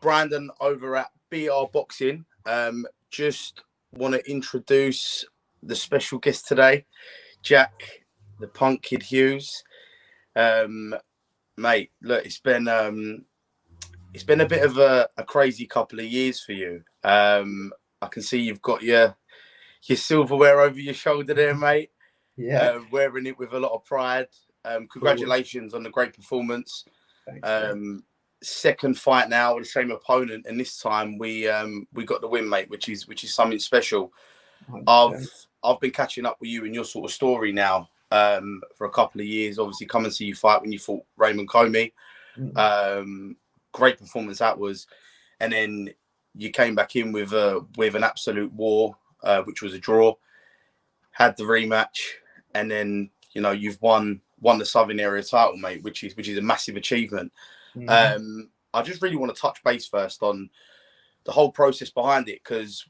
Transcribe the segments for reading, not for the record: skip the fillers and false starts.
Brandon over at BR Boxing. Just want to introduce the special guest today, Jack, the Punk Kid Hughes. Um, Mate, look, it's been a bit of a crazy couple of years for you. I can see you've got your silverware over your shoulder there, mate. Yeah, Wearing it with a lot of pride. cool. Congratulations on the great performance. Thanks, bro. Second fight now with the same opponent, and this time we got the win, mate, which is something special. I've 100%. I've been catching up with you and your sort of story now for a couple of years. Obviously, come and see you fight when you fought Raymond Comey. Mm. Um, Great performance that was, and then you came back in with an absolute war, which was a draw. Had the rematch, and then you've won the Southern Area title, mate, which is a massive achievement. Mhm. I just really want to touch base first on the whole process behind it because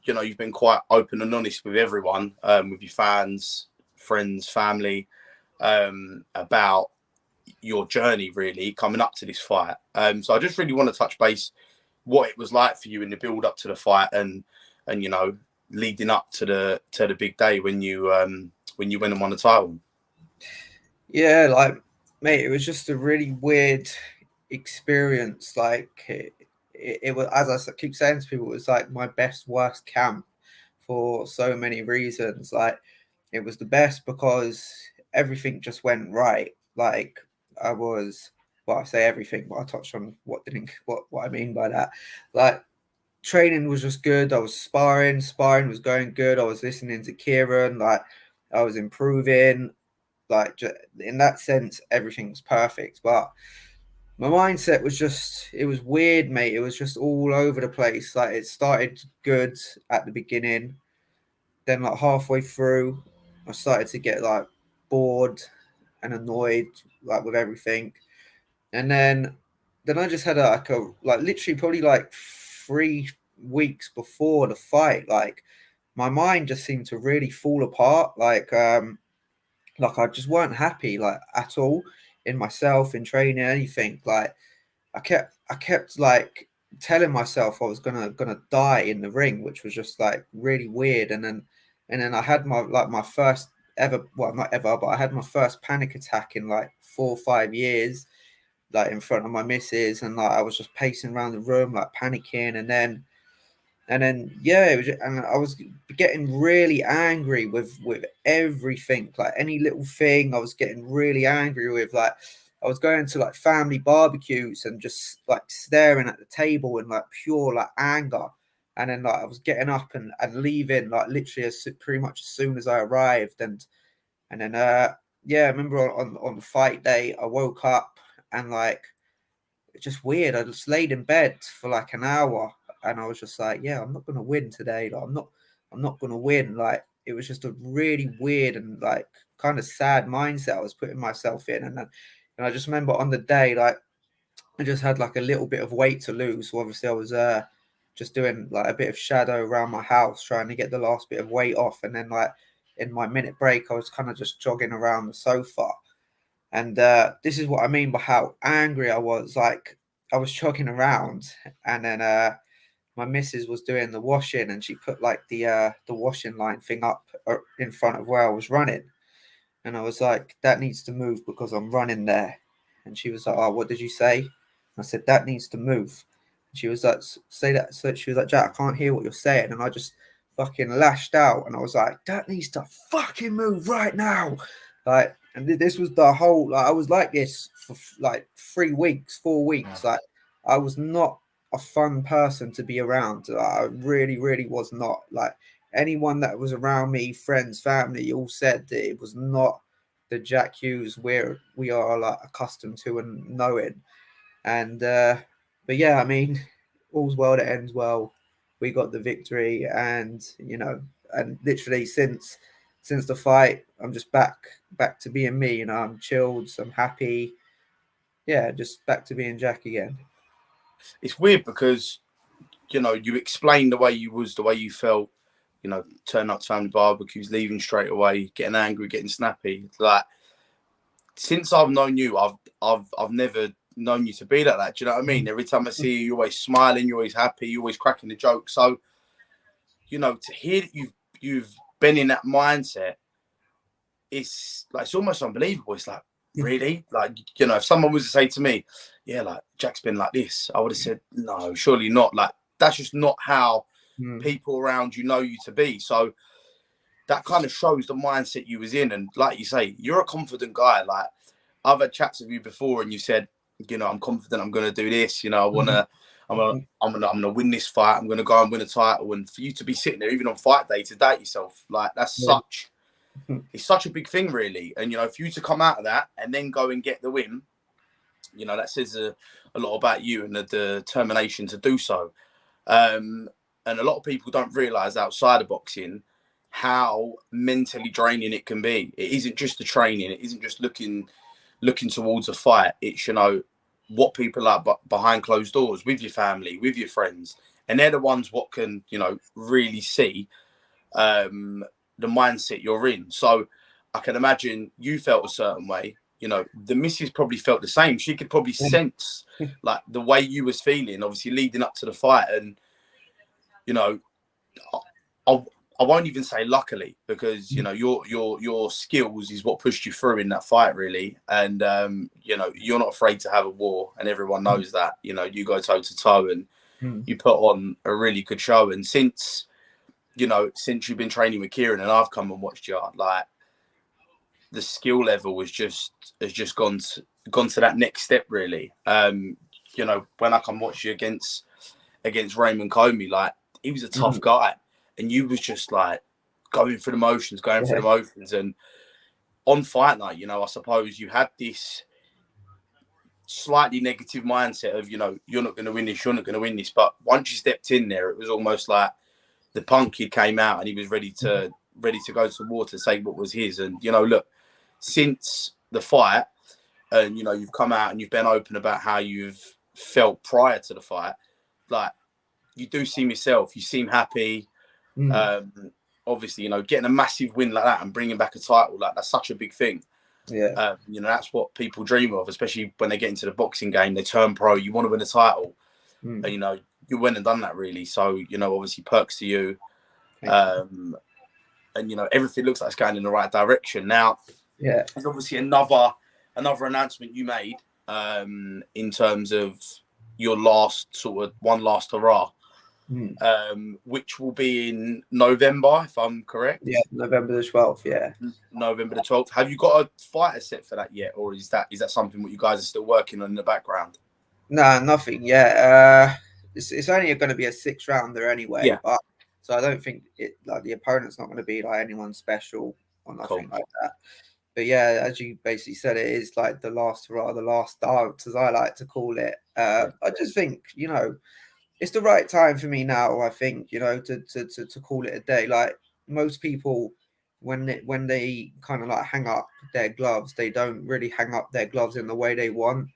you've been quite open and honest with everyone, with your fans, friends, family, about your journey really coming up to this fight. So I just really want to touch base what it was like for you in the build up to the fight and leading up to the big day when you went and won the title. Yeah, like, mate, it was just a really weird experience. Like, it was, as keep saying to people, it was like my best, worst camp for so many reasons. Like, it was the best because everything just went right. Like, I was, well, I say everything, but I touched on what I mean by that. Like, training was just good. I was sparring was going good. I was listening to Kieran, like I was improving. Like in that sense, everything was perfect. But my mindset was just, it was weird, mate. It was just all over the place. Like it started good at the beginning, then like halfway through, I started to get like bored and annoyed like with everything, and then I just had like literally probably like 3 weeks before the fight, like my mind just seemed to really fall apart. Like I just weren't happy like at all in myself, in training, anything. Like I kept like telling myself I was gonna die in the ring, which was just like really weird. And then I had my first ever, well, not ever, but I had my first panic attack in like 4 or 5 years, like in front of my missus, and like I was just pacing around the room like panicking. And then yeah, it was and I was getting really angry with everything, like any little thing I was getting really angry with. Like I was going to like family barbecues and just like staring at the table in like pure like anger. And then like I was getting up and leaving like literally pretty much as soon as I arrived. And then yeah, I remember on the fight day I woke up and like it's just weird. I just laid in bed for like an hour and I was just like, yeah, I'm not gonna win today. Like I'm not gonna win. Like it was just a really weird and like kind of sad mindset I was putting myself in. And I just remember on the day, like I just had like a little bit of weight to lose. So obviously I was just doing like a bit of shadow around my house, trying to get the last bit of weight off. And then like in my minute break, I was kind of just jogging around the sofa. And this is what I mean by how angry I was. Like I was jogging around, and then my missus was doing the washing, and she put like the washing line thing up in front of where I was running, and I was like, "That needs to move because I'm running there." And she was like, "Oh, what did you say?" And I said, "That needs to move." And she was like, "Say that." So she was like, "Jack, I can't hear what you're saying," and I just fucking lashed out, and I was like, "That needs to fucking move right now!" Like, and this was the whole. Like, I was like this for like 3 weeks, 4 weeks. Like, I was not a fun person to be around. Like, I really, really was not. Like, anyone that was around me, friends, family, all said that it was not the Jack Hughes we are like accustomed to and knowing. And but yeah, I mean, all's well that ends well. We got the victory, and and literally since the fight, I'm just back to being me. I'm chilled, I'm happy. Yeah, just back to being Jack again. It's weird because you explained the way you was, the way you felt. Turning up to family barbecues, leaving straight away, getting angry, getting snappy. Like since I've known you, I've never known you to be like that. Do you know what I mean? Every time I see you, you're always smiling, you're always happy, you're always cracking the joke. So, to hear that you've been in that mindset, it's almost unbelievable. It's like, really? Like, if someone was to say to me, yeah, like Jack's been like this, I would have said, no, surely not. Like, that's just not how people around you know you to be. So that kind of shows the mindset you was in. And like you say, you're a confident guy. Like, I've had chats with you before and you said, I'm confident I'm gonna do this, I wanna I'm gonna win this fight, I'm gonna go and win a title. And for you to be sitting there even on fight day to doubt yourself, like it's such a big thing, really. And for you to come out of that and then go and get the win, that says a lot about you and the determination to do so. And a lot of people don't realize outside of boxing how mentally draining it can be. It isn't just the training. It isn't just looking towards a fight. It's what people are behind closed doors with your family, with your friends, and they're the ones what can really see the mindset you're in. So I can imagine you felt a certain way. The missus probably felt the same. She could probably sense like the way you was feeling, obviously leading up to the fight. And I, I won't even say luckily, because your skills is what pushed you through in that fight, really. And you're not afraid to have a war, and everyone knows that. You go toe to toe and you put on a really good show. And since you've been training with Kieran and I've come and watched you, like, the skill level has just gone to that next step, really. When I come watch you against Raymond Comey, like, he was a tough guy, and you was just like going through the motions. And on fight night, I suppose you had this slightly negative mindset of, you're not going to win this. But once you stepped in there, it was almost like the Punk Kid came out and he was ready to go to war to say what was his. And look, since the fight, and you've come out and you've been open about how you've felt prior to the fight, like, you do seem yourself. You seem happy. Obviously, getting a massive win like that and bringing back a title, like, that's such a big thing. Yeah. That's what people dream of, especially when they get into the boxing game. They turn pro. You want to win a title, and you went and done that, really. So obviously, perks to you. And everything looks like it's going in the right direction. Now, there's obviously another announcement you made in terms of your last hurrah, which will be in November, if I'm correct. Yeah, November the 12th. Yeah, November the 12th. Have you got a fighter set for that yet, or is that something that you guys are still working on in the background? No, nothing yet. It's only going to be a 6-rounder anyway. Yeah. But so I don't think the opponent's not going to be like anyone special or nothing like that. But yeah, as you basically said, it is like the last hurrah, the last dance, as I like to call it. I just think it's the right time for me now. I think to call it a day. Like, most people, when they kind of like hang up their gloves, they don't really hang up their gloves in the way they want.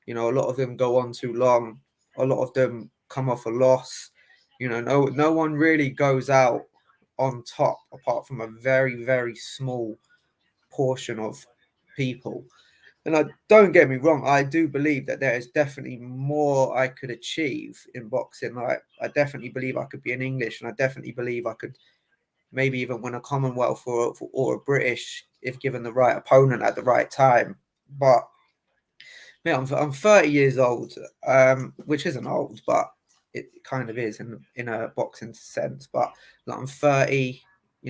A lot of them go on too long. A lot of them come off a loss. No one really goes out on top, apart from a very, very small portion of people. And don't get me wrong, I do believe that there is definitely more I could achieve in boxing. I definitely believe I could be an English, and I definitely believe I could maybe even win a Commonwealth or a British if given the right opponent at the right time. But I'm 30 years old, which isn't old, but it kind of is in a boxing sense. But like, I'm 30.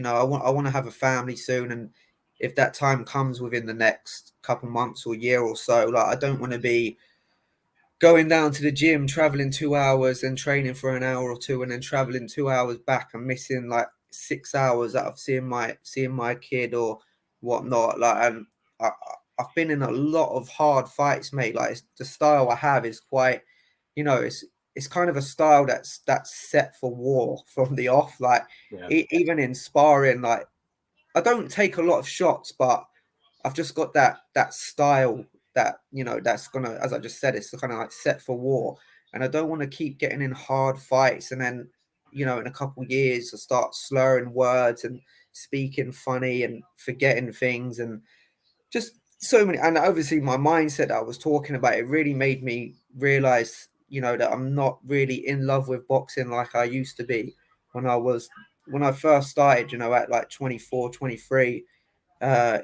I want to have a family soon, and if that time comes within the next couple months or year or so, like, I don't want to be going down to the gym, traveling 2 hours and training for an hour or two, and then traveling 2 hours back and missing like 6 hours out of seeing my kid or whatnot. Like, and I've been in a lot of hard fights, mate. Like, the style I have is quite, it's kind of a style that's set for war from the off. Like, even in sparring, like, I don't take a lot of shots, but I've just got that style that that's gonna, as I just said, it's kind of like set for war. And I don't want to keep getting in hard fights and then in a couple of years I start slurring words and speaking funny and forgetting things and just so many, and obviously my mindset that I was talking about, it really made me realize, that I'm not really in love with boxing like I used to be when I first started, at like 24, 23, uh,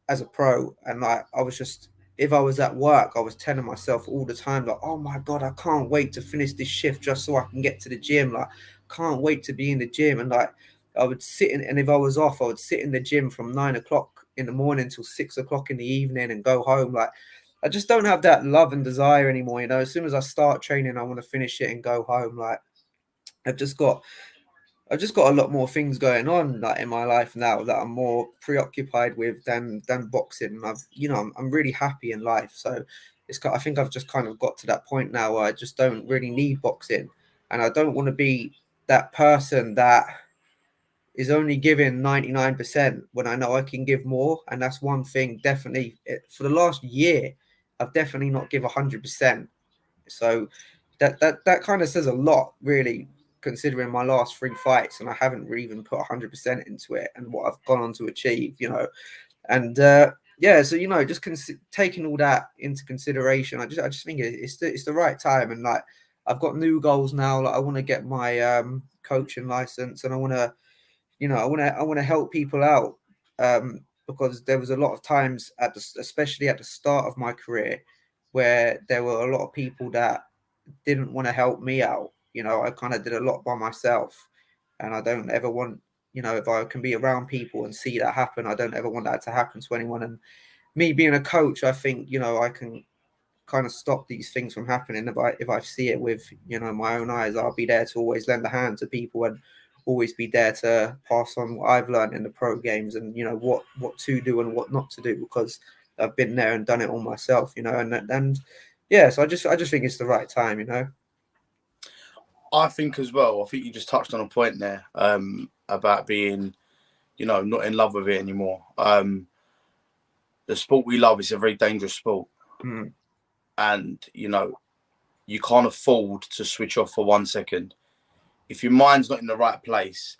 as a pro. And like, I was just, if I was at work, I was telling myself all the time, like, oh my God, I can't wait to finish this shift just so I can get to the gym. Like, can't wait to be in the gym. And like, I would sit in, and if I was off, I would sit in the gym from 9 o'clock in the morning till 6 o'clock in the evening and go home. Like, I just don't have that love and desire anymore. As soon as I start training, I want to finish it and go home. Like, I've just got I've just got a lot more things going on like in my life now that I'm more preoccupied with than boxing. And I'm really happy in life. So I think I've just kind of got to that point now where I just don't really need boxing, and I don't want to be that person that is only giving 99% when I know I can give more. And that's one thing definitely for the last year, I've definitely not give 100%. So that kind of says a lot, really, considering my last three fights, and I haven't really even put 100% into it, and what I've gone on to achieve, and yeah, so just taking all that into consideration, I just think it's the right time, and like I've got new goals now. Like I want to get my coaching license, and I want to help people out, because there was a lot of times especially at the start of my career, where there were a lot of people that didn't want to help me out. I kind of did a lot by myself, and I don't ever want, if I can be around people and see that happen, I don't ever want that to happen to anyone. And me being a coach, I think, I can kind of stop these things from happening. If I see it with, my own eyes, I'll be there to always lend a hand to people and always be there to pass on what I've learned in the pro games, and what to do and what not to do, because I've been there and done it all myself, and yeah, so I just think it's the right time. I think as well. I think you just touched on a point there about being, not in love with it anymore. The sport we love is a very dangerous sport, and you can't afford to switch off for 1 second. If your mind's not in the right place,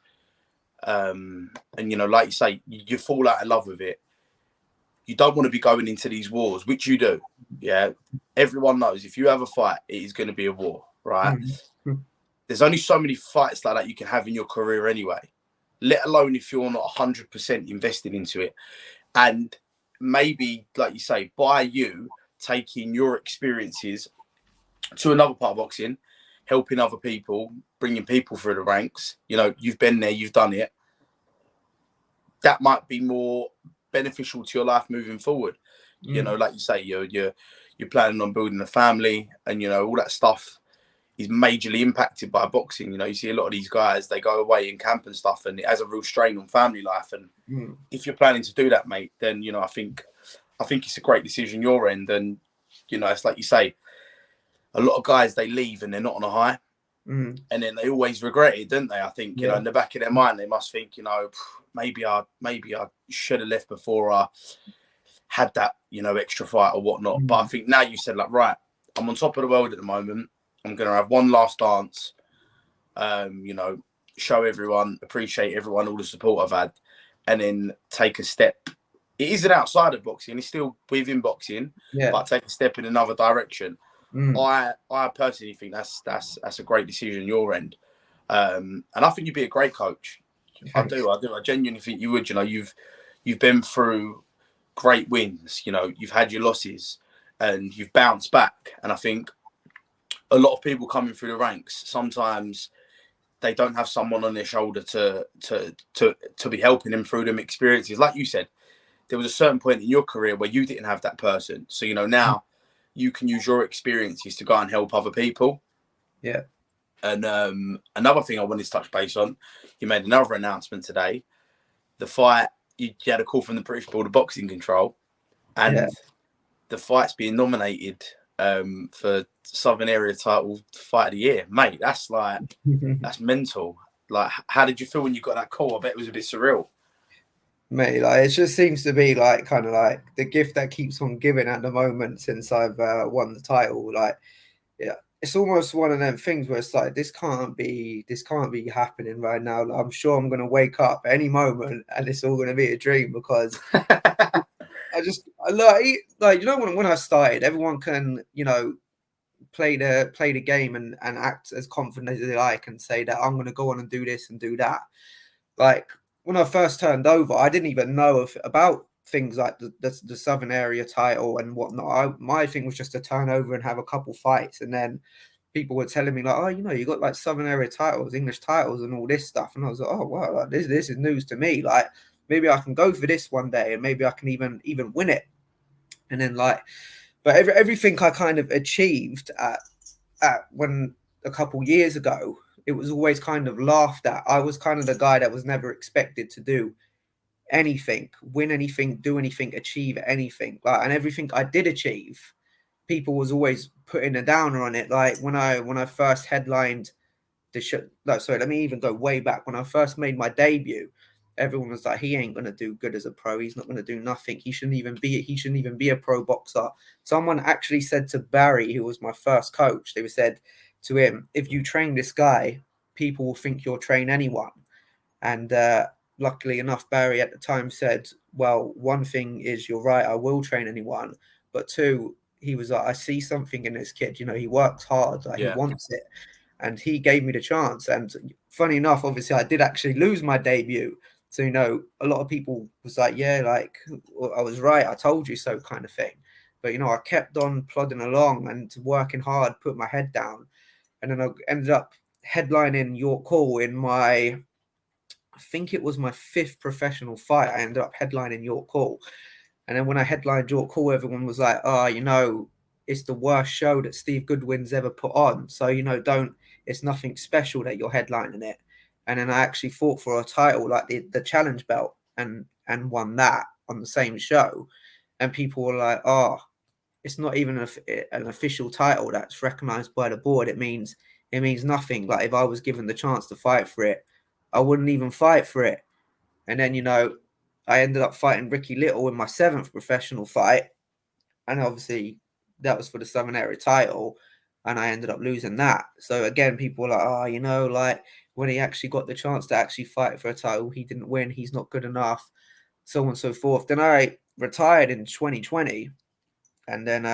and like you say, you fall out of love with it. You don't want to be going into these wars, which you do. Yeah, everyone knows if you have a fight, it is going to be a war, right? There's only so many fights like that you can have in your career anyway, let alone if you're not 100% invested into it. And maybe, like you say, by you taking your experiences to another part of boxing, helping other people, bringing people through the ranks, you've been there, you've done it. That might be more beneficial to your life moving forward. Like you say, you're planning on building a family, and all that stuff is majorly impacted by boxing. You see a lot of these guys, they go away in camp and stuff, and it has a real strain on family life. And if you're planning to do that, mate, then I think it's a great decision your end. And it's like you say, a lot of guys, they leave and they're not on a high, and then they always regret it, don't they? I think in the back of their mind, they must think, maybe I should have left before I had that extra fight or whatnot. But I think now you said, like, right, I'm on top of the world at the moment. I'm going to have one last dance, show everyone, appreciate everyone, all the support I've had, and then take a step. It isn't outside of boxing, it's still within boxing, but take a step in another direction. I personally think that's a great decision your end. And I think you'd be a great coach. Thanks. I genuinely think you would. You've been through great wins, you've had your losses and you've bounced back. And I think a lot of people coming through the ranks, sometimes they don't have someone on their shoulder to be helping them through them experiences. Like you said, there was a certain point in your career where you didn't have that person. So, now you can use your experiences to go and help other people. Yeah. And another thing I wanted to touch base on, you made another announcement today. The fight, you had a call from the British Board of Boxing Control, and the fight's being nominated for Southern Area title fight of the year. Mate, that's mental. Like, how did you feel when you got that call? I bet it was a bit surreal. Mate, like, it just seems to be like kind of like the gift that keeps on giving at the moment since I've won the title. Like, yeah, it's almost one of them things where it's like this can't be happening right now. Like, I'm sure I'm gonna wake up any moment and it's all gonna be a dream, because I like you know when I started, everyone can play the game and act as confident as they like and say that I'm going to go on and do this and do that. Like when I first turned over, I didn't even know about things like the Southern Area title and whatnot. My thing was just to turn over and have a couple fights, and then people were telling me like, oh, you got like Southern Area titles, English titles, and all this stuff, and I was like, oh wow, like, this is news to me. Like maybe I can go for this one day, and maybe I can even win it. And then but everything I kind of achieved at when a couple years ago, it was always kind of laughed at. I was kind of the guy that was never expected to do anything, win anything, do anything, achieve anything. And everything I did achieve, people was always putting a downer on it. Like when I first headlined the show. No, sorry, let me even go way back. When I first made my debut, everyone was like, he ain't gonna do good as a pro. He's not gonna do nothing. He shouldn't even be a pro boxer. Someone actually said to Barry, who was my first coach, they said to him, if you train this guy, people will think you'll train anyone. And luckily enough, Barry at the time said, well, one thing is you're right, I will train anyone. But two, he was like, I see something in this kid. He works hard, he wants it. And he gave me the chance. And funny enough, obviously, I did actually lose my debut. So, a lot of people was like, yeah, like, I was right. I told you so kind of thing. But, I kept on plodding along and working hard, put my head down. And then I ended up headlining York Hall in I think it was my 5th professional fight. I ended up headlining York Hall. And then when I headlined York Hall, everyone was like, oh, it's the worst show that Steve Goodwin's ever put on. So, it's nothing special that you're headlining it. And then I actually fought for a title, like the challenge belt, and won that on the same show. And people were like, oh, it's not even an official title that's recognized by the board. It means nothing. Like if I was given the chance to fight for it, I wouldn't even fight for it. And then, I ended up fighting Ricky Little in my 7th professional fight. And obviously that was for the Southern Area title. And I ended up losing that. So again, people were like, oh, like when he actually got the chance to actually fight for a title, he didn't win. He's not good enough, so on and so forth. Then I retired in 2020. And then,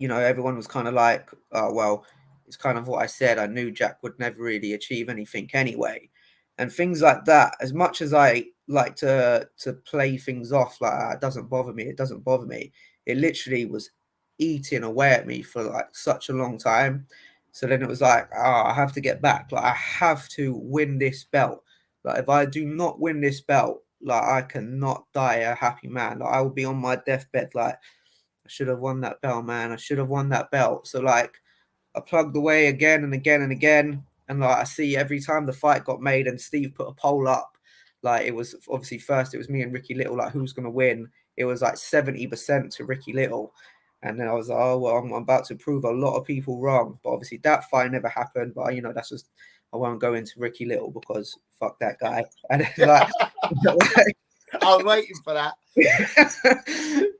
everyone was kind of like, oh, well, it's kind of what I said. I knew Jack would never really achieve anything anyway. And things like that, as much as I like to play things off like it doesn't bother me, it literally was eating away at me for like such a long time. So then it was like, I have to get back. Like I have to win this belt. Like if I do not win this belt, like I cannot die a happy man. Like I will be on my deathbed like, I should have won that belt, man. I should have won that belt. So like I plugged away again and again and again. And like I see every time the fight got made and Steve put a poll up, like it was obviously first it was me and Ricky Little, like who's gonna win. It was like 70% to Ricky Little. And then I was like, oh well, I'm about to prove a lot of people wrong. But obviously that fight never happened. But that's just I won't go into Ricky Little because fuck that guy. And then, like I was waiting for that.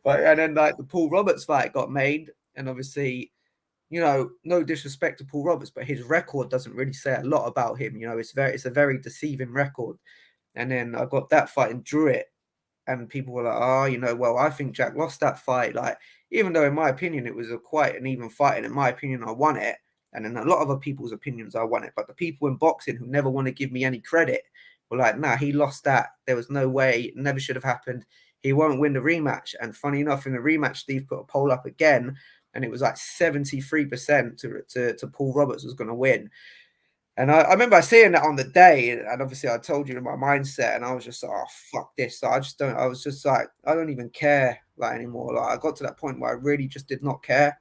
But and then like the Paul Roberts fight got made, and obviously, no disrespect to Paul Roberts, but his record doesn't really say a lot about him. It's a very deceiving record. And then I got that fight and drew it, and people were like, oh, well, I think Jack lost that fight. Like, even though in my opinion it was quite an even fight, and in my opinion I won it, and in a lot of other people's opinions I won it. But the people in boxing who never want to give me any credit were like, nah, he lost that. There was no way. It never should have happened. He won't win the rematch. And funny enough, in the rematch, Steve put a poll up again, and it was like 73% to Paul Roberts was going to win. And I remember seeing that on the day, and obviously I told you my mindset, and I was just like, oh, fuck this. So I was just like, I don't even care like anymore. Like I got to that point where I really just did not care.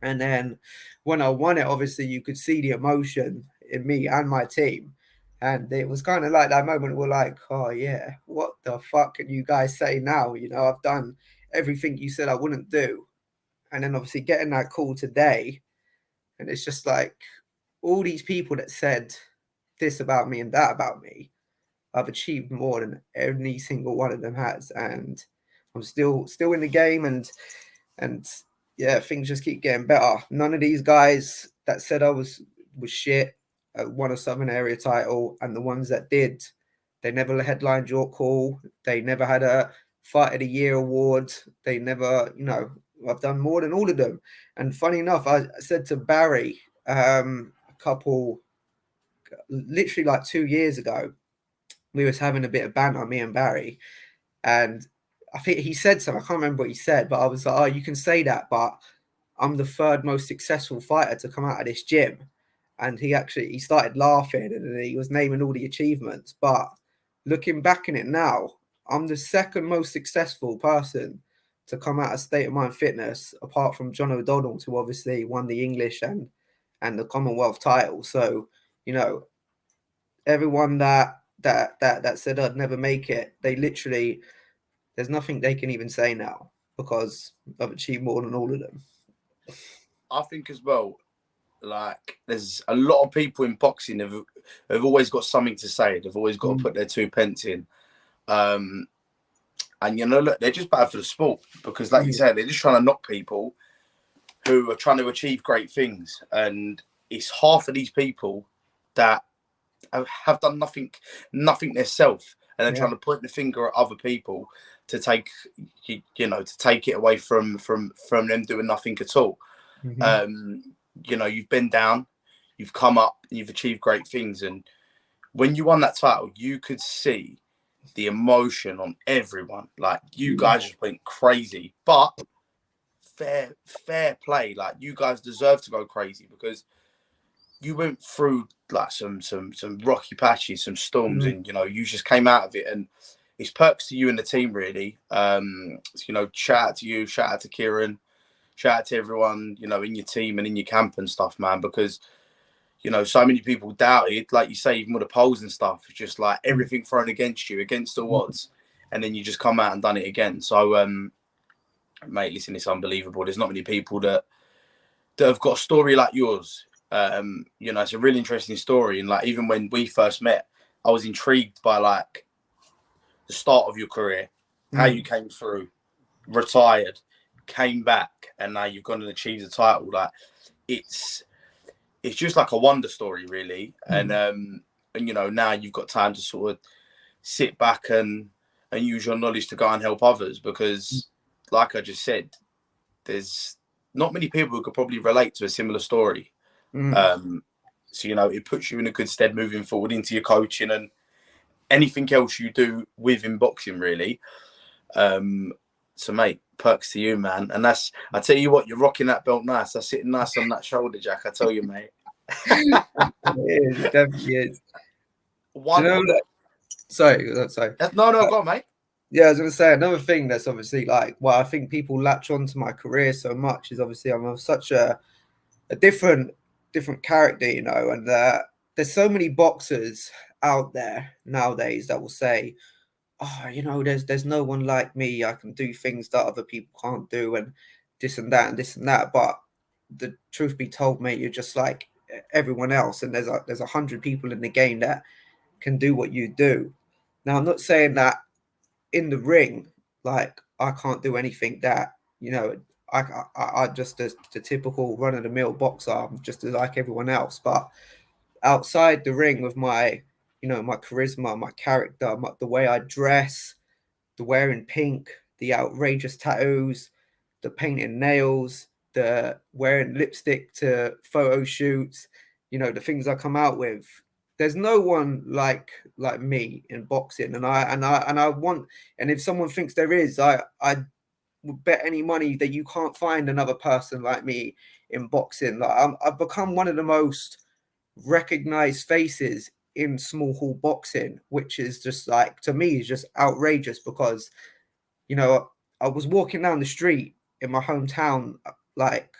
And then when I won it, obviously you could see the emotion in me and my team. And it was kind of like that moment we're like, oh yeah, what the fuck can you guys say now? I've done everything you said I wouldn't do. And then obviously getting that call today, and it's just like all these people that said this about me and that about me, I've achieved more than every single one of them has. And I'm still in the game, and yeah, things just keep getting better. None of these guys that said I was shit won a Southern Area title, and the ones that did, they never headlined York Hall. They never had Fight of the Year awards. They never, I've done more than all of them. And funny enough, I said to Barry a couple, literally like 2 years ago, we was having a bit of banter, me and Barry, and I think he said something. I can't remember what he said, but I was like, "Oh, you can say that, but I'm the third most successful fighter to come out of this gym." And he started laughing and he was naming all the achievements. But looking back in it now, I'm the second most successful person to come out of State of Mind Fitness, apart from John O'Donnell, who obviously won the English and the Commonwealth title. So, you know, everyone that said I'd never make it, they literally, there's nothing they can even say now because I've achieved more than all of them. I think as well, like there's a lot of people in boxing have always got something to say. They've always got to put their 2 pence in. And look, they're just bad for the sport because, like you said, they're just trying to knock people who are trying to achieve great things. And it's half of these people that have done nothing themselves, and then trying to point the finger at other people to take, to take it away from them doing nothing at all. You've been down, you've come up, you've achieved great things, and when you won that title, you could see the emotion on everyone. Like you guys just went crazy, but fair play. Like you guys deserve to go crazy because you went through like some rocky patches, some storms, and you just came out of it. And it's perks to you and the team, really. Shout out to you, shout out to Kieran, shout out to everyone, in your team and in your camp and stuff, man, because so many people doubted, like you say, even with the polls and stuff, it's just like everything thrown against you, against the odds, and then you just come out and done it again. So, mate, listen, it's unbelievable. There's not many people that have got a story like yours. It's a really interesting story, and like even when we first met, I was intrigued by like the start of your career, how you came through, retired, came back, and now you've gone and achieved the title. Like it's just like a wonder story, really. And now you've got time to sort of sit back and use your knowledge to go and help others because, like I just said, there's not many people who could probably relate to a similar story. So it puts you in a good stead moving forward into your coaching and anything else you do within boxing, really. So, mate, perks to you, man. And I tell you what, you're rocking that belt nice. That's sitting nice on that shoulder, Jack. I tell you, mate. It definitely is. Sorry. No, go on, mate. Yeah, I was going to say another thing that's obviously like, well, I think people latch onto my career so much is obviously I'm such a different character, and there's so many boxers out there nowadays that will say, oh, there's no one like me. I can do things that other people can't do, and this and that and this and that. But the truth be told, mate, you're just like everyone else, and there's 100 people in the game that can do what you do. Now, I'm not saying that in the ring, like I can't do anything that I just as the typical run of the mill boxer, I'm just like everyone else. But outside the ring, with my my charisma, my character, the way I dress, the wearing pink, the outrageous tattoos, the painted nails, the wearing lipstick to photo shoots, the things I come out with. There's no one like me in boxing, and I want. And if someone thinks there is, I would bet any money that you can't find another person like me in boxing. Like I've become one of the most recognized faces in small hall boxing, which is just like, to me, is just outrageous because I was walking down the street in my hometown like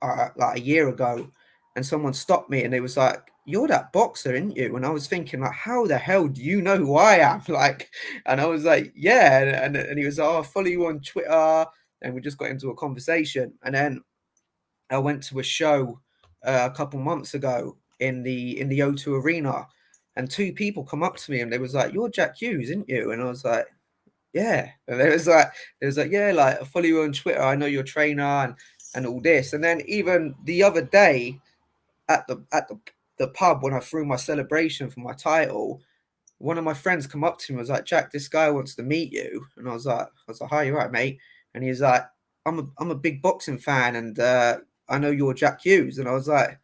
a year ago, and someone stopped me and they was like, "You're that boxer, aren't you?" And I was thinking, like, how the hell do you know who I am? Like, and I was like, yeah. And he was like, "Oh, I follow you on Twitter," and we just got into a conversation. And then I went to a show a couple months ago in the O2 Arena, and two people come up to me and they was like, "You're Jack Hughes, aren't you?" And I was like, "Yeah." And it was like, "Yeah, like I follow you on Twitter. I know you're a trainer and all this." And then even the other day at the pub when I threw my celebration for my title, one of my friends come up to me and was like, Jack, this guy wants to meet you. And I was like, hi, you're right, mate. And he's like, I'm a big boxing fan, and I know you're Jack Hughes. And I was like,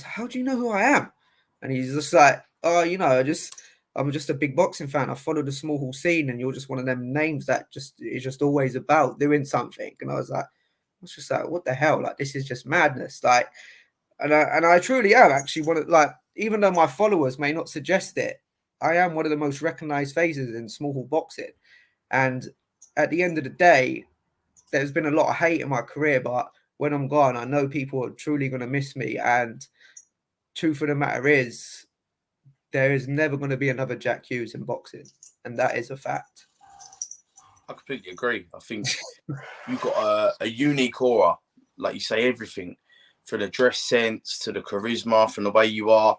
how do you know who I am? And he's just like, oh, I'm just a big boxing fan. I follow the small hall scene, and you're just one of them names that just is just always about doing something. And I was just like, what the hell? Like, this is just madness. Like, and I truly am actually one of, like, even though my followers may not suggest it, I am one of the most recognized faces in small hall boxing. And at the end of the day, there's been a lot of hate in my career, but when I'm gone, I know people are truly going to miss me. And truth of the matter is, there is never going to be another Jack Hughes in boxing, and that is a fact. I completely agree. I think you've got a unique aura, like you say, everything from the dress sense to the charisma, from the way you are.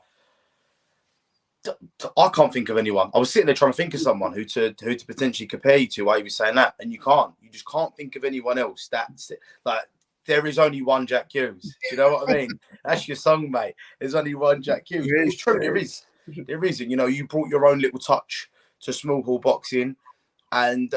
I can't think of anyone. I was sitting there trying to think of someone who to potentially compare you to while you were saying that, and you can't. You just can't think of anyone else. That's it. Like, there is only one Jack Hughes. You know what I mean? That's your song, mate. There's only one Jack Hughes. But it's true. There is. There is. And, you brought your own little touch to small hall boxing, and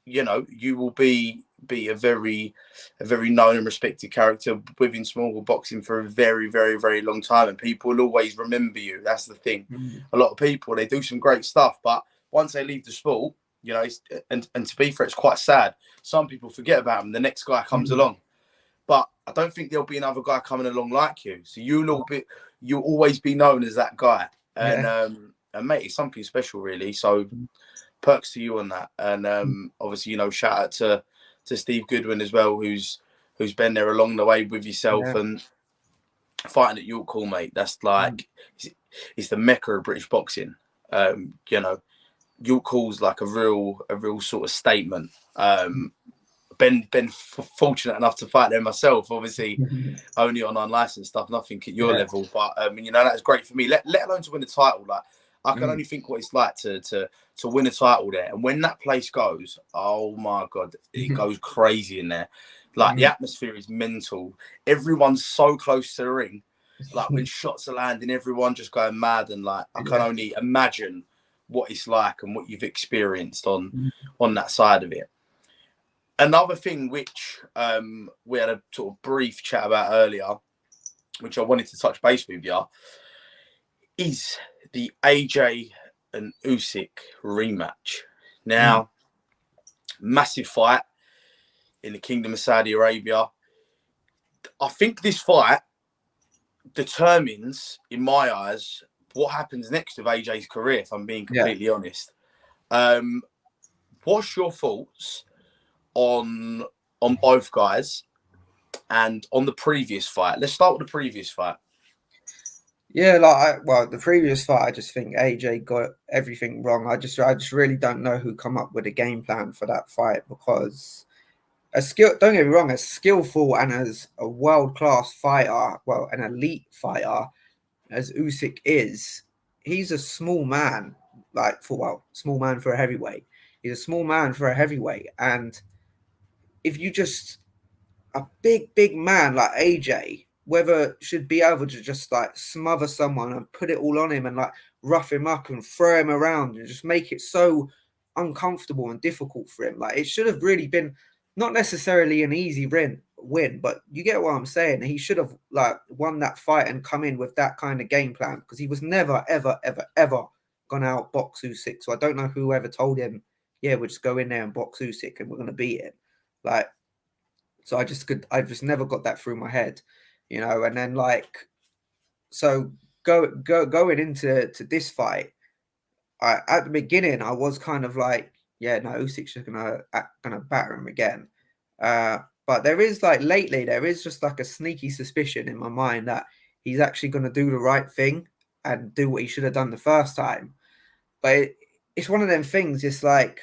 you will be a very known and respected character within small hall boxing for a very, very, very long time, and people will always remember you. That's the thing. A lot of people, they do some great stuff, but once they leave the sport, and to be fair, it's quite sad. Some people forget about them. The next guy comes along, but I don't think there'll be another guy coming along like you. So you'll always be known as that guy, and Yeah. and mate, it's something special, really. So perks to you on that, and obviously, shout out to Steve Goodwin as well, who's been there along the way with yourself, Yeah. and fighting at York Hall, mate. That's like it's the mecca of British boxing. York Hall's like a real sort of statement. Been fortunate enough to fight there myself, obviously only on unlicensed stuff, nothing at your level, but that's great for me, let alone to win a title. Like, I can only think what it's like to win a title there, and when that place goes, oh my god, it goes crazy in there. Like, the atmosphere is mental. Everyone's so close to the ring. Like, when shots are landing, everyone just going mad, and like, I can only imagine what it's like and what you've experienced on that side of it. Another thing which we had a sort of brief chat about earlier, which I wanted to touch base with you, is the AJ and Usyk rematch. Now, massive fight in the Kingdom of Saudi Arabia. I think this fight determines, in my eyes, what happens next with AJ's career, if I'm being completely honest. What's your thoughts on both guys and on the previous fight? Let's start with the previous fight. Yeah, the previous fight, I just think AJ got everything wrong. I just really don't know who come up with a game plan for that fight, because don't get me wrong, as skillful and as a world-class fighter, well, an elite fighter as Usyk is, he's a small man, small man for a heavyweight. He's a small man for a heavyweight, and if you just a big man like AJ, whether should be able to just like smother someone and put it all on him and like rough him up and throw him around and just make it so uncomfortable and difficult for him. Like, it should have really been not necessarily an easy win, but you get what I'm saying. He should have like won that fight and come in with that kind of game plan, because he was never ever gonna out box Usyk. So I don't know who ever told him, yeah, we'll just go in there and box Usyk and we're gonna beat him. Like, so I just never got that through my head, and then so going into this fight, at the beginning I was kind of like, yeah, no, Usyk's just gonna batter him again. But there is lately there is just like a sneaky suspicion in my mind that he's actually gonna do the right thing and do what he should have done the first time. But it's one of them things. It's like,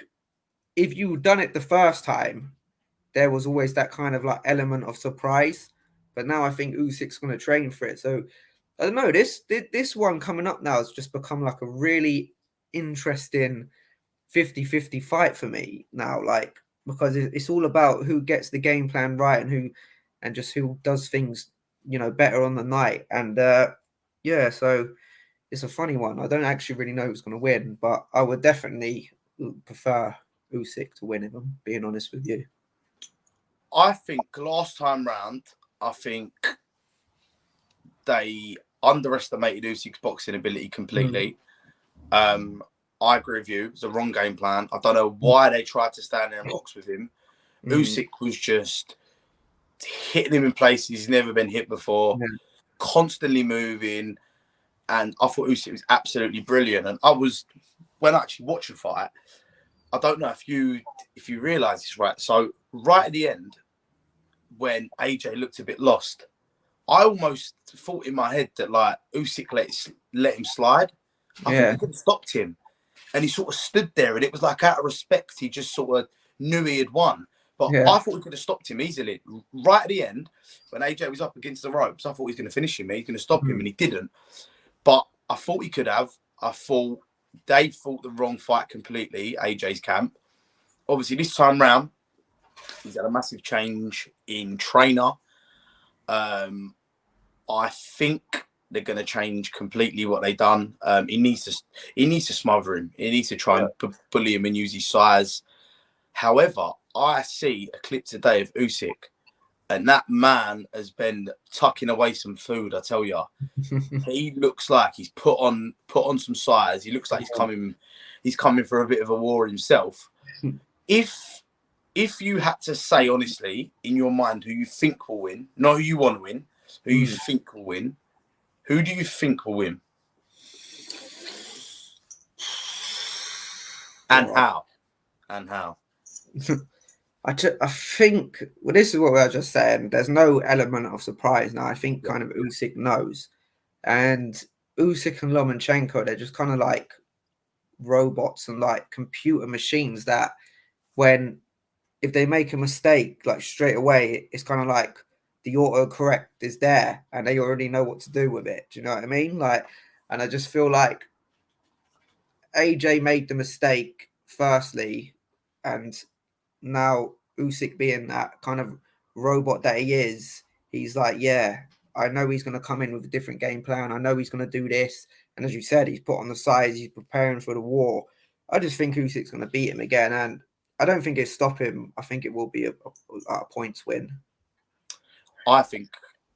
if you've done it the first time, there was always that kind of like element of surprise. But now I think Usyk's going to train for it. So I don't know. This one coming up now has just become like a really interesting 50-50 fight for me now. Like, because it's all about who gets the game plan right and just who does things, better on the night. And so it's a funny one. I don't actually really know who's going to win, but I would definitely prefer Usyk to win, if I'm being honest with you. I think last time round, I think they underestimated Usyk's boxing ability completely. I agree with you. It's a wrong game plan. I don't know why they tried to stand there and box with him. Usyk was just hitting him in places he's never been hit before, constantly moving. And I thought Usyk was absolutely brilliant. And when I actually watched the fight, I don't know if you realise this, right? So right at the end, when AJ looked a bit lost, I almost thought in my head that like Usyk let him slide. I thought he could have stopped him. And he sort of stood there, and it was like out of respect, he just sort of knew he had won. But I thought he could have stopped him easily. Right at the end, when AJ was up against the ropes, I thought he was going to finish him. He's going to stop him, and he didn't. But I thought he could have. I thought they fought the wrong fight completely, AJ's camp. Obviously, this time round, he's had a massive change in trainer. I think they're going to change completely what they've done. He needs to smother him. He needs to try and bully him and use his size. However, I see a clip today of Usyk, and that man has been tucking away some food. I tell you, he looks like he's put on some size. He looks like he's coming for a bit of a war himself. If you had to say honestly in your mind who you think will win, not who you want to win, who you think will win, who do you think will win? And how? I think, well, this is what we were just saying. There's no element of surprise now. I think kind of Usyk knows. And Usyk and Lomachenko, they're just kind of like robots and like computer machines that if they make a mistake, like straight away, it's kind of like the autocorrect is there and they already know what to do with it. Do you know what I mean? Like, and I just feel like AJ made the mistake firstly, and now Usyk being that kind of robot that he is, he's like, yeah, I know he's going to come in with a different game plan. I know he's going to do this. And as you said, he's put on the size, he's preparing for the war. I just think Usyk's going to beat him again. And I don't think it'll stop him. I think it will be a points win. I think,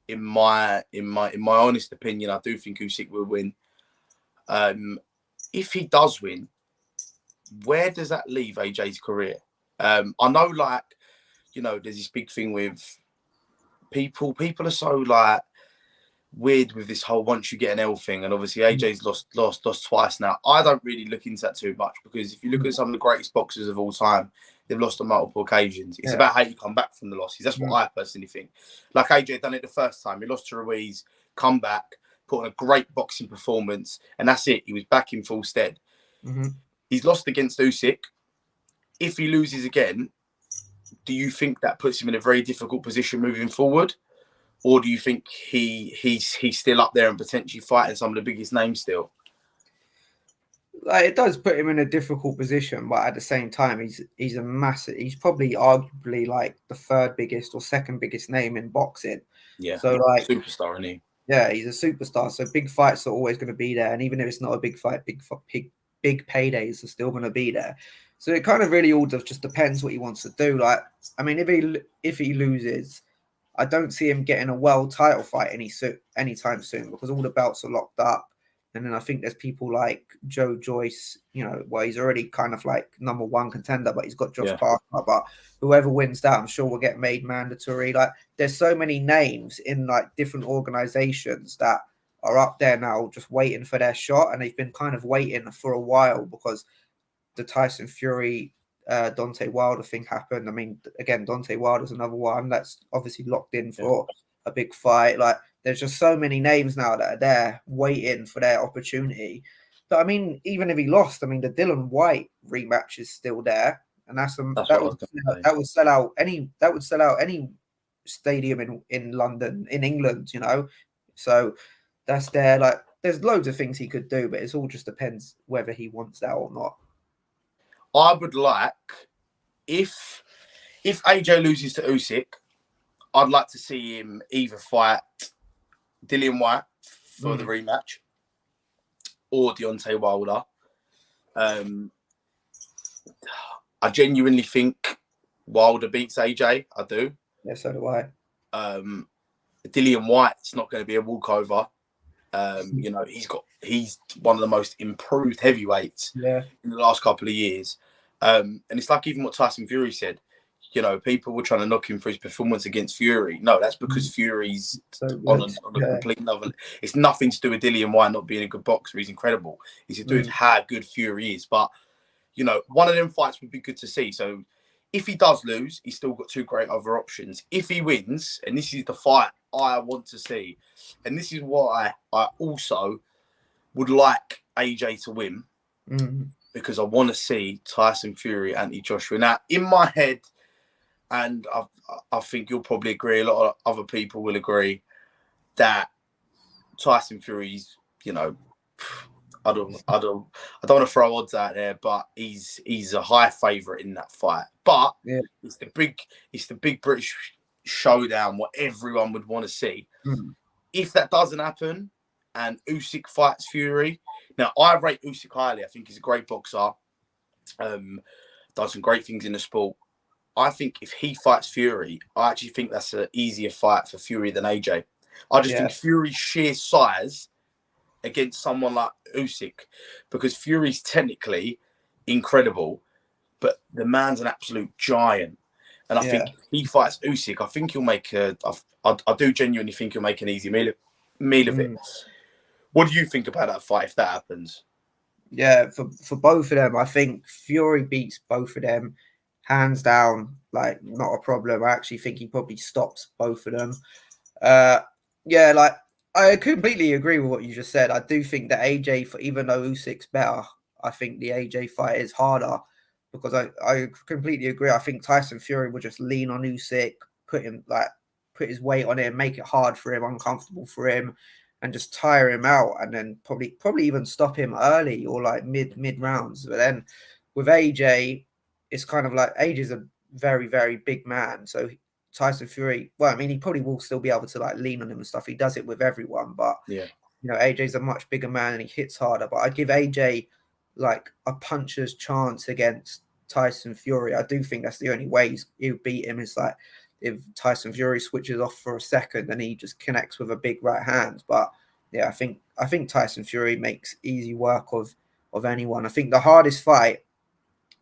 in my honest opinion, I do think Usyk will win. If he does win, where does that leave AJ's career? I know, like, you know, there's this big thing with people. People are so like weird with this whole once you get an L thing, and obviously AJ's lost twice now. I don't really look into that too much because if you look at some of the greatest boxers of all time, they've lost on multiple occasions. It's about how you come back from the losses. That's what I personally think. Like AJ done it the first time. He lost to Ruiz, come back, put on a great boxing performance, and that's it. He was back in full stead. He's lost against Usyk. If he loses again, do you think that puts him in a very difficult position moving forward? Or do you think he's still up there and potentially fighting some of the biggest names still? Like, it does put him in a difficult position, but at the same time, he's a massive. He's probably arguably like the third biggest or second biggest name in boxing. Yeah. So like superstar, isn't he? Yeah, he's a superstar. So big fights are always going to be there, and even if it's not a big fight, big paydays are still going to be there. So it kind of really all just depends what he wants to do. Like, I mean, if he loses, I don't see him getting a world title fight anytime soon because all the belts are locked up. And then I think there's people like Joe Joyce, you know, where he's already kind of like number one contender, but he's got Josh Parker. But whoever wins that, I'm sure will get made mandatory. Like, there's so many names in like different organizations that are up there now just waiting for their shot. And they've been kind of waiting for a while because the Tyson Fury Deontay Wilder thing happened. I mean, again, Deontay Wilder's another one that's obviously locked in for a big fight. Like, there's just so many names now that are there waiting for their opportunity. But I mean, even if he lost, I mean, the Dylan White rematch is still there, and that would sell out any stadium in London, in England, you know. So that's there. Like, there's loads of things he could do, but it all just depends whether he wants that or not. I would like, if AJ loses to Usyk, I'd like to see him either fight Dillian White for the rematch, or Deontay Wilder. I genuinely think Wilder beats AJ. I do. Yeah, so do I. Dillian White's not going to be a walkover. You know, he's one of the most improved heavyweights in the last couple of years. And it's like even what Tyson Fury said. You know, people were trying to knock him for his performance against Fury. No, that's because Fury's so on a complete level. It's nothing to do with Dillian White not being a good boxer. He's incredible. It's to do with how good Fury is. But, you know, one of them fights would be good to see. So if he does lose, he's still got two great other options. If he wins, and this is the fight I want to see, and this is why I also would like AJ to win, because I want to see Tyson Fury anti-Joshua. Now, in my head, and I think you'll probably agree, a lot of other people will agree, that Tyson Fury's, you know, I don't want to throw odds out there, but he's a high favourite in that fight. But it's the big British showdown, what everyone would want to see. If that doesn't happen and Usyk fights Fury, now I rate Usyk highly. I think he's a great boxer. Does some great things in the sport. I think if he fights Fury, I actually think that's an easier fight for Fury than AJ. I just think Fury's sheer size against someone like Usyk, because Fury's technically incredible, but the man's an absolute giant. And I think if he fights Usyk, I think he'll make I do genuinely think he'll make an easy meal of it. What do you think about that fight if that happens? Yeah, for both of them, I think Fury beats both of them hands down. Like, not a problem. I actually think he probably stops both of them. Yeah, like, I completely agree with what you just said. I do think that AJ, even though Usyk's better, I think the AJ fight is harder, because I completely agree. I think Tyson Fury would just lean on Usyk, put his weight on him, make it hard for him, uncomfortable for him, and just tire him out, and then probably even stop him early or like mid rounds. But then with AJ, it's kind of like AJ's a very, very big man, so Tyson Fury, well, I mean, he probably will still be able to like lean on him and stuff. He does it with everyone, but you know, AJ's a much bigger man and he hits harder. But I'd give AJ like a puncher's chance against Tyson Fury. I do think that's the only way he'll beat him, is like if Tyson Fury switches off for a second and he just connects with a big right hand. But yeah, I think Tyson Fury makes easy work of anyone. I think the hardest fight,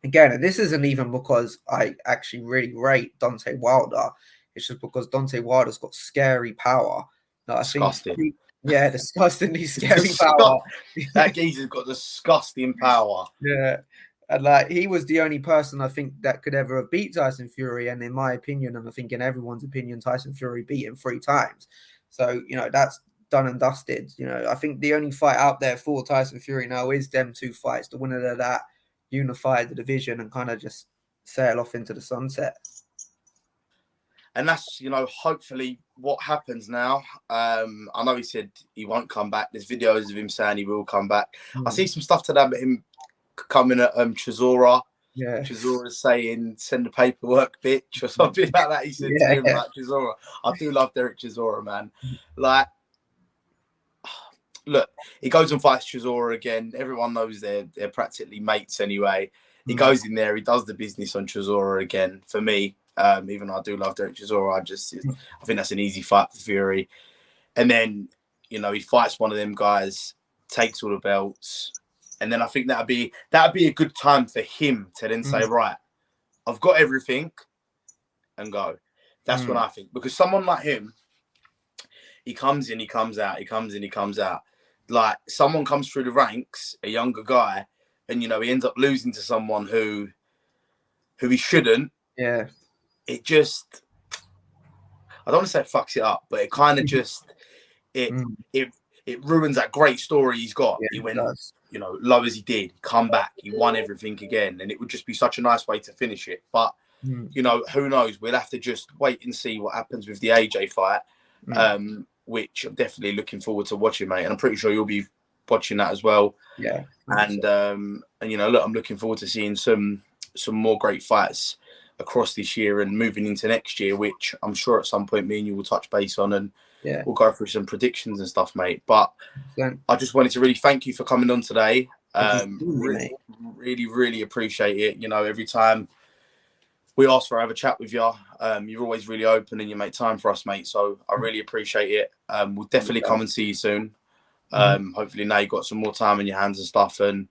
again, and this isn't even because I actually really rate Deontay Wilder, it's just because Deontay Wilder's got scary power. No, Disgusting. Disgustingly scary power. That geezer's got disgusting power. Yeah. And like, he was the only person I think that could ever have beat Tyson Fury. And in my opinion, and I think in everyone's opinion, Tyson Fury beat him 3 times. So, you know, that's done and dusted. You know, I think the only fight out there for Tyson Fury now is them 2 fights. The winner of that, unify the division and kind of just sail off into the sunset. And that's, you know, hopefully what happens now. I know he said he won't come back. There's videos of him saying he will come back. I see some stuff today about him coming at Chisora. Yeah. Chisora's saying, send the paperwork, bitch, or something like that. He said to him, like, Chisora. I do love Derek Chisora, man. Like, look, he goes and fights Chisora again. Everyone knows they're practically mates anyway. He goes in there, he does the business on Chisora again. For me, even though I do love Derek Chisora, I think that's an easy fight for Fury. And then, you know, he fights one of them guys, takes all the belts, and then I think that'd be a good time for him to then say, right, I've got everything, and go. That's what I think. Because someone like him, he comes in, he comes out, he comes in, he comes out. Like, someone comes through the ranks, a younger guy, and, you know, he ends up losing to someone who he shouldn't. Yeah. It just, I don't want to say it fucks it up, but it kind of just, it ruins that great story he's got. Yeah, he went, you know, low as he did, come back, he won everything again, and it would just be such a nice way to finish it. But, you know, who knows? We'll have to just wait and see what happens with the AJ fight, which I'm definitely looking forward to watching, mate. And I'm pretty sure you'll be watching that as well. Yeah. And you know, look, I'm looking forward to seeing some more great fights across this year and moving into next year, which I'm sure at some point me and you will touch base on and Yeah. we'll go through some predictions and stuff, mate. But So, I just wanted to really thank you for coming on today. thank you for having me, Really, mate. really, really appreciate it. You know, every time we ask for have a chat with you, you're always really open and you make time for us, mate. So I really appreciate it. We'll definitely come and see you soon. Hopefully now you've got some more time in your hands and stuff. And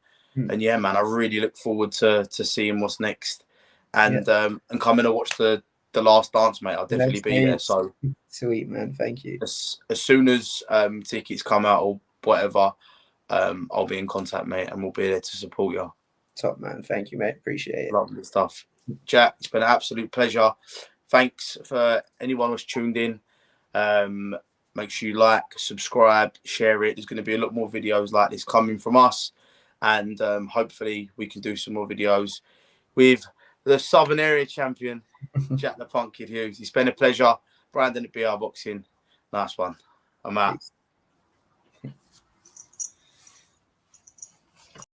yeah, man, I really look forward to seeing what's next. And coming to watch the Last Dance, mate. I'll definitely be there. So sweet, man. Thank you. as soon as tickets come out or whatever, I'll be in contact, mate, and we'll be there to support you. Top man. Thank you, mate. Appreciate it. Lovely stuff. Jack, it's been an absolute pleasure. Thanks for anyone who's tuned in. Make sure you like, subscribe, share it. There's going to be a lot more videos like this coming from us. And hopefully we can do some more videos with the Southern Area champion, Jack the Punk Kid Hughes. It's been a pleasure. Brandon at BR Boxing. Nice one. I'm out. Peace.